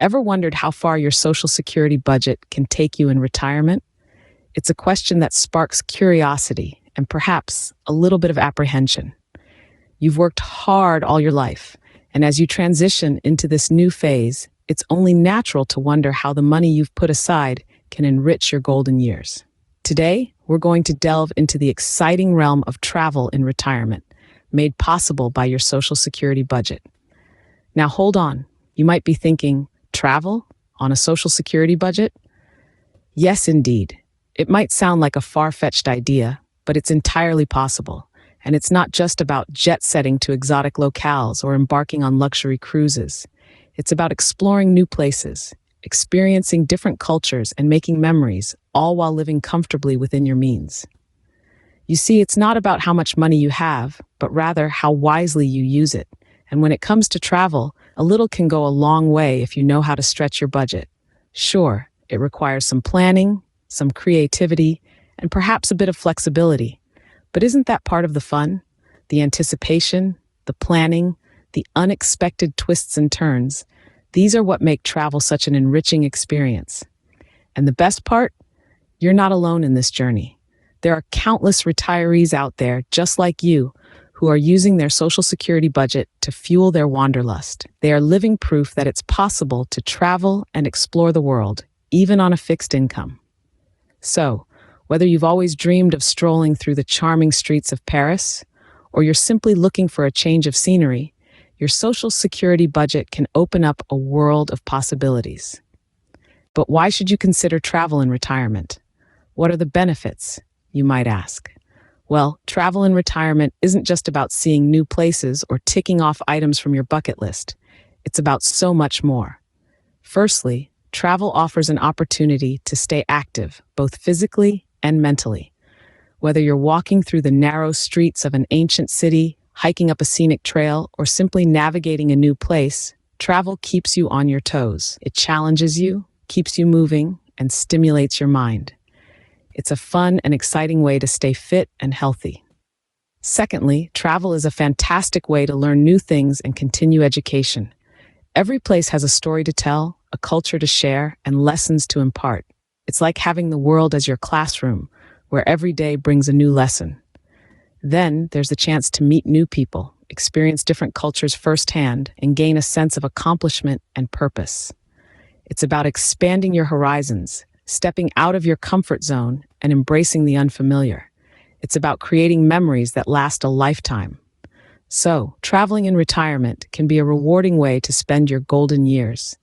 Ever wondered how far your Social Security budget can take you in retirement? It's a question that sparks curiosity and perhaps a little bit of apprehension. You've worked hard all your life, and as you transition into this new phase, it's only natural to wonder how the money you've put aside can enrich your golden years. Today, we're going to delve into the exciting realm of travel in retirement, made possible by your Social Security budget. Now hold on, you might be thinking, travel on a Social Security budget? Yes, indeed. It might sound like a far-fetched idea, but it's entirely possible. And it's not just about jet-setting to exotic locales or embarking on luxury cruises. It's about exploring new places, experiencing different cultures, and making memories, all while living comfortably within your means. You see, it's not about how much money you have, but rather how wisely you use it. And when it comes to travel, a little can go a long way if you know how to stretch your budget. Sure, it requires some planning, some creativity, and perhaps a bit of flexibility. But isn't that part of the fun? The anticipation, the planning, the unexpected twists and turns. These are what make travel such an enriching experience. And the best part? You're not alone in this journey. There are countless retirees out there, just like you, who are using their Social Security budget to fuel their wanderlust. They are living proof that it's possible to travel and explore the world, even on a fixed income. So, whether you've always dreamed of strolling through the charming streets of Paris, or you're simply looking for a change of scenery, your Social Security budget can open up a world of possibilities. But why should you consider travel in retirement? What are the benefits, you might ask? Well, travel in retirement isn't just about seeing new places or ticking off items from your bucket list. It's about so much more. Firstly, travel offers an opportunity to stay active, both physically and mentally. Whether you're walking through the narrow streets of an ancient city, hiking up a scenic trail, or simply navigating a new place, travel keeps you on your toes. It challenges you, keeps you moving, and stimulates your mind. It's a fun and exciting way to stay fit and healthy. Secondly, travel is a fantastic way to learn new things and continue education. Every place has a story to tell, a culture to share, and lessons to impart. It's like having the world as your classroom, where every day brings a new lesson. Then there's the chance to meet new people, experience different cultures firsthand, and gain a sense of accomplishment and purpose. It's about expanding your horizons, stepping out of your comfort zone, and embracing the unfamiliar. It's about creating memories that last a lifetime. So, traveling in retirement can be a rewarding way to spend your golden years.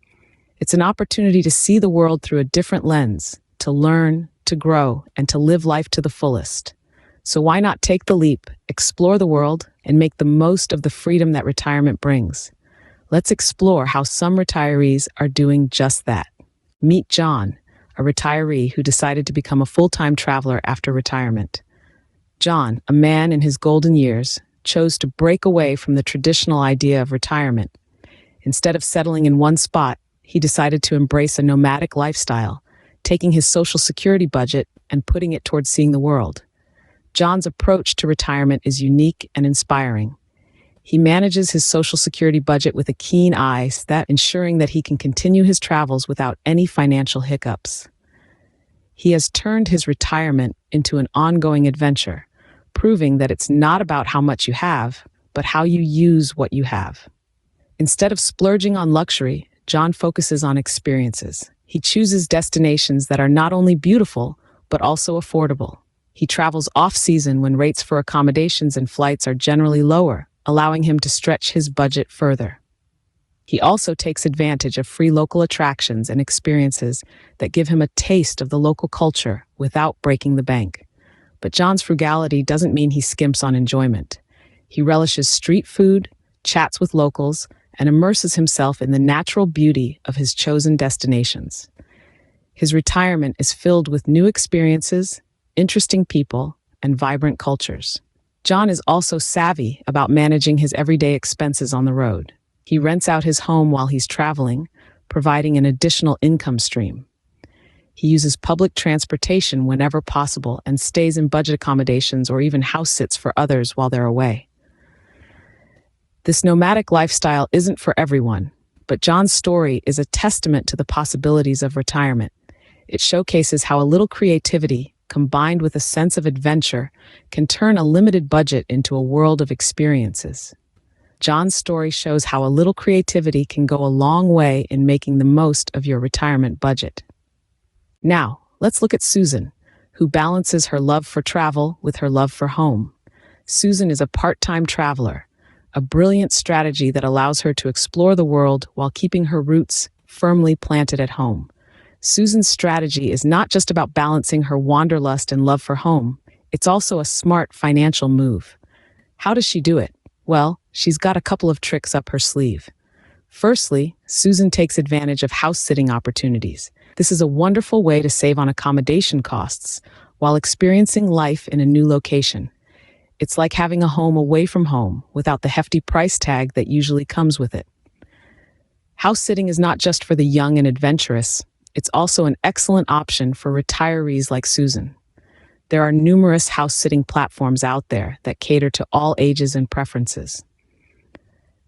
It's an opportunity to see the world through a different lens, to learn, to grow, and to live life to the fullest. So why not take the leap, explore the world, and make the most of the freedom that retirement brings? Let's explore how some retirees are doing just that. Meet John, a retiree who decided to become a full-time traveler after retirement. John, a man in his golden years, chose to break away from the traditional idea of retirement. Instead of settling in one spot, he decided to embrace a nomadic lifestyle, taking his Social Security budget and putting it towards seeing the world. John's approach to retirement is unique and inspiring. He manages his Social Security budget with a keen eye, ensuring that he can continue his travels without any financial hiccups. He has turned his retirement into an ongoing adventure, proving that it's not about how much you have, but how you use what you have. Instead of splurging on luxury, John focuses on experiences. He chooses destinations that are not only beautiful, but also affordable. He travels off-season when rates for accommodations and flights are generally lower, allowing him to stretch his budget further. He also takes advantage of free local attractions and experiences that give him a taste of the local culture without breaking the bank. But John's frugality doesn't mean he skimps on enjoyment. He relishes street food, chats with locals, and immerses himself in the natural beauty of his chosen destinations. His retirement is filled with new experiences, interesting people, and vibrant cultures. John is also savvy about managing his everyday expenses on the road. He rents out his home while he's traveling, providing an additional income stream. He uses public transportation whenever possible and stays in budget accommodations or even house sits for others while they're away. This nomadic lifestyle isn't for everyone, but John's story is a testament to the possibilities of retirement. It showcases how a little creativity, combined with a sense of adventure, can turn a limited budget into a world of experiences. John's story shows how a little creativity can go a long way in making the most of your retirement budget. Now, let's look at Susan, who balances her love for travel with her love for home. Susan is a part-time traveler, a brilliant strategy that allows her to explore the world while keeping her roots firmly planted at home. Susan's strategy is not just about balancing her wanderlust and love for home, it's also a smart financial move. How does she do it? Well, she's got a couple of tricks up her sleeve. Firstly, Susan takes advantage of house-sitting opportunities. This is a wonderful way to save on accommodation costs while experiencing life in a new location. It's like having a home away from home without the hefty price tag that usually comes with it. House-sitting is not just for the young and adventurous, it's also an excellent option for retirees like Susan. There are numerous house-sitting platforms out there that cater to all ages and preferences.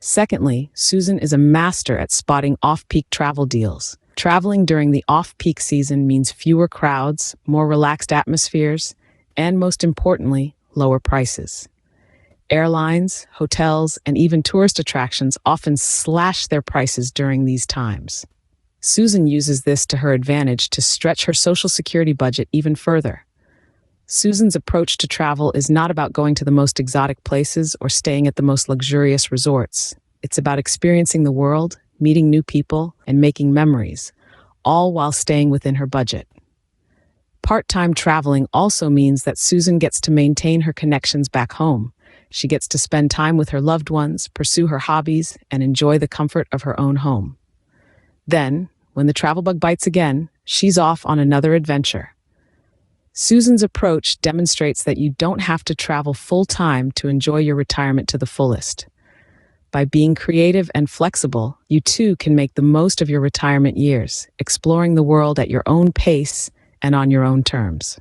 Secondly, Susan is a master at spotting off-peak travel deals. Traveling during the off-peak season means fewer crowds, more relaxed atmospheres, and most importantly, lower prices. Airlines, hotels, and even tourist attractions often slash their prices during these times. Susan uses this to her advantage to stretch her Social Security budget even further. Susan's approach to travel is not about going to the most exotic places or staying at the most luxurious resorts. It's about experiencing the world, meeting new people, and making memories, all while staying within her budget. Part-time traveling also means that Susan gets to maintain her connections back home. She gets to spend time with her loved ones, pursue her hobbies, and enjoy the comfort of her own home. Then, when the travel bug bites again, she's off on another adventure. Susan's approach demonstrates that you don't have to travel full-time to enjoy your retirement to the fullest. By being creative and flexible, you too can make the most of your retirement years, exploring the world at your own pace and on your own terms.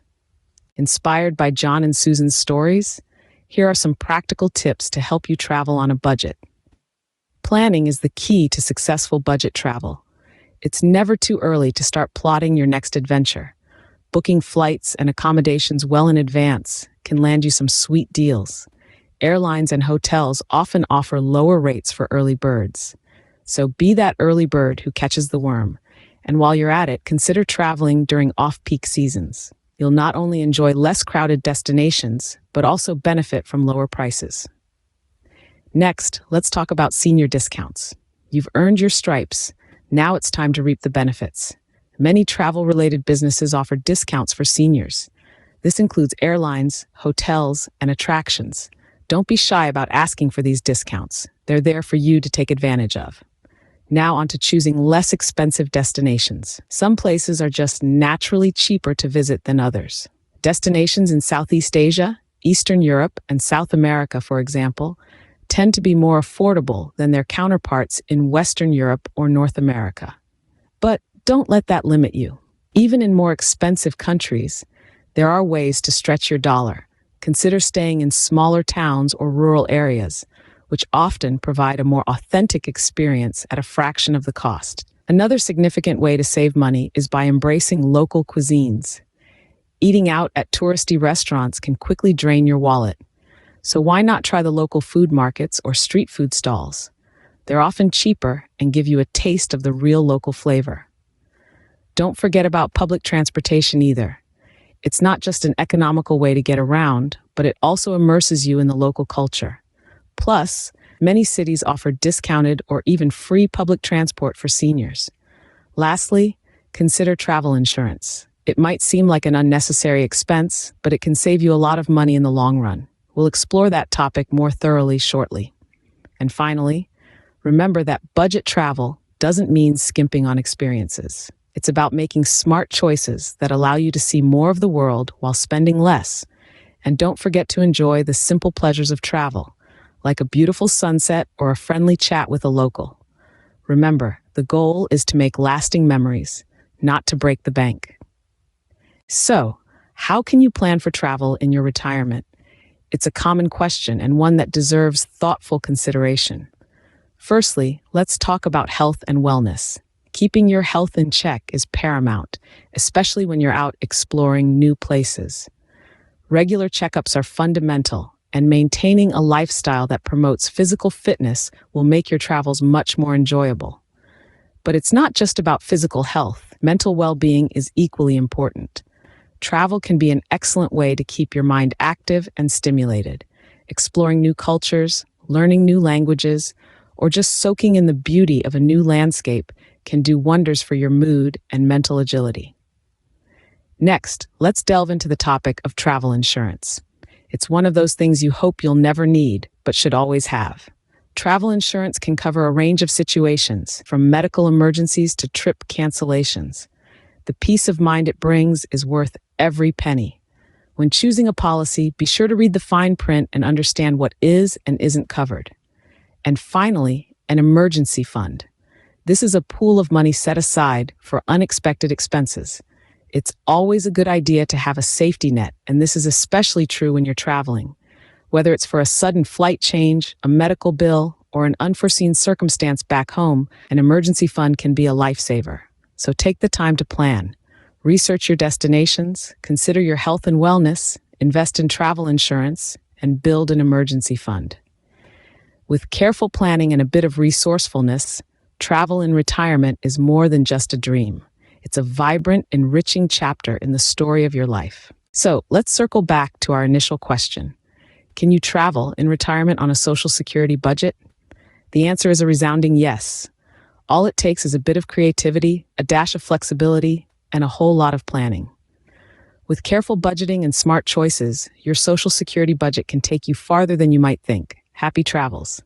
Inspired by John and Susan's stories, here are some practical tips to help you travel on a budget. Planning is the key to successful budget travel. It's never too early to start plotting your next adventure. Booking flights and accommodations well in advance can land you some sweet deals. Airlines and hotels often offer lower rates for early birds. So be that early bird who catches the worm. And while you're at it, consider traveling during off-peak seasons. You'll not only enjoy less crowded destinations, but also benefit from lower prices. Next, let's talk about senior discounts. You've earned your stripes. Now it's time to reap the benefits. Many travel-related businesses offer discounts for seniors. This includes airlines, hotels, and attractions. Don't be shy about asking for these discounts. They're there for you to take advantage of. Now on to choosing less expensive destinations. Some places are just naturally cheaper to visit than others. Destinations in Southeast Asia, Eastern Europe, and South America, for example, tend to be more affordable than their counterparts in Western Europe or North America. But don't let that limit you. Even in more expensive countries, there are ways to stretch your dollar. Consider staying in smaller towns or rural areas, which often provide a more authentic experience at a fraction of the cost. Another significant way to save money is by embracing local cuisines. Eating out at touristy restaurants can quickly drain your wallet. So why not try the local food markets or street food stalls? They're often cheaper and give you a taste of the real local flavor. Don't forget about public transportation either. It's not just an economical way to get around, but it also immerses you in the local culture. Plus, many cities offer discounted or even free public transport for seniors. Lastly, consider travel insurance. It might seem like an unnecessary expense, but it can save you a lot of money in the long run. We'll explore that topic more thoroughly shortly. And finally, remember that budget travel doesn't mean skimping on experiences. It's about making smart choices that allow you to see more of the world while spending less. And don't forget to enjoy the simple pleasures of travel, like a beautiful sunset or a friendly chat with a local. Remember, the goal is to make lasting memories, not to break the bank. So, how can you plan for travel in your retirement? It's a common question and one that deserves thoughtful consideration. Firstly, let's talk about health and wellness. Keeping your health in check is paramount, especially when you're out exploring new places. Regular checkups are fundamental, and maintaining a lifestyle that promotes physical fitness will make your travels much more enjoyable. But it's not just about physical health. Mental well-being is equally important. Travel can be an excellent way to keep your mind active and stimulated. Exploring new cultures, learning new languages, or just soaking in the beauty of a new landscape can do wonders for your mood and mental agility. Next, let's delve into the topic of travel insurance. It's one of those things you hope you'll never need, but should always have. Travel insurance can cover a range of situations, from medical emergencies to trip cancellations. The peace of mind it brings is worth every penny. When choosing a policy, be sure to read the fine print and understand what is and isn't covered. And finally, an emergency fund. This is a pool of money set aside for unexpected expenses. It's always a good idea to have a safety net, and this is especially true when you're traveling. Whether it's for a sudden flight change, a medical bill, or an unforeseen circumstance back home, an emergency fund can be a lifesaver. So take the time to plan. Research your destinations, consider your health and wellness, invest in travel insurance, and build an emergency fund. With careful planning and a bit of resourcefulness, travel in retirement is more than just a dream. It's a vibrant, enriching chapter in the story of your life. So let's circle back to our initial question. Can you travel in retirement on a Social Security budget? The answer is a resounding yes. All it takes is a bit of creativity, a dash of flexibility, and a whole lot of planning. With careful budgeting and smart choices, your Social Security budget can take you farther than you might think. Happy travels.